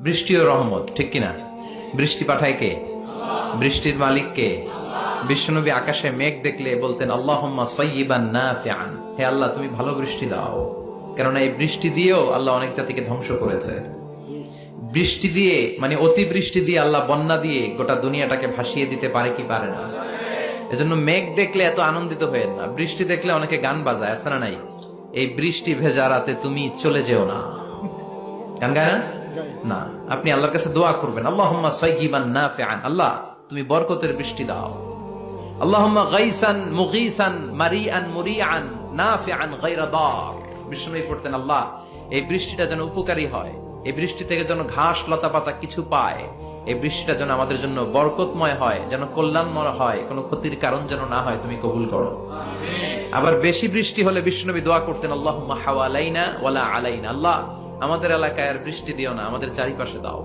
বৃষ্টি ও রহমত, ঠিক কিনা? বৃষ্টি পাঠায় কে? বৃষ্টির মালিক কে? বিশ্বনবী আকাশে মেঘ দেখলে বলতেন আল্লাহুম্মা সাইয়্যিবান নাফিআন, হে আল্লাহ তুমি ভালো বৃষ্টি দাও। কেননা এই বৃষ্টি দিয়েও আল্লাহ অনেক জাতিকে ধ্বংস করেছে। বৃষ্টি দিয়ে মানে অতিবৃষ্টি দিয়ে আল্লাহ বন্যা দিয়ে গোটা দুনিয়াটাকে ভাসিয়ে দিতে পারে কি পারে না? এজন্য মেঘ দেখলে এত আনন্দিত হয়েন না, বৃষ্টি দেখলে অনেকে গান বাজায়, আছে না নাই? এই বৃষ্টি ভেজা রাতে তুমি চলে যেও না, গান গায় না? না, আপনি আল্লাহর কাছে দোয়া করবেন আল্লাহুম্মা সাইয়্যিবান নাফিআন, আল্লাহ তুমি বরকতের বৃষ্টি দাও। আল্লাহুম্মা গাইসান মুগীসান মারিআন মুরিআন নাফিআন গায়রা দার। বিষ্ণুই পড়তেন আল্লাহ এই বৃষ্টিটা যেন উপকারী হয়, এই বৃষ্টি থেকে যেন ঘাস লতা পাতা কিছু পায়, এই বৃষ্টিটা যেন আমাদের জন্য বরকতময় হয়, যেন কল্যাণময় হয়, কোনো ক্ষতির কারণ যেন না হয়, তুমি কবুল করো। আবার বেশি বৃষ্টি হলে বিষ্ণুনবী দোয়া করতেন আল্লাহুম্মা হাওয়ালাইনা ওয়ালা আলাইনা, আল্লাহ আমাদের এলাকায় আর বৃষ্টি দিও না, আমাদের চারিপাশে দাও।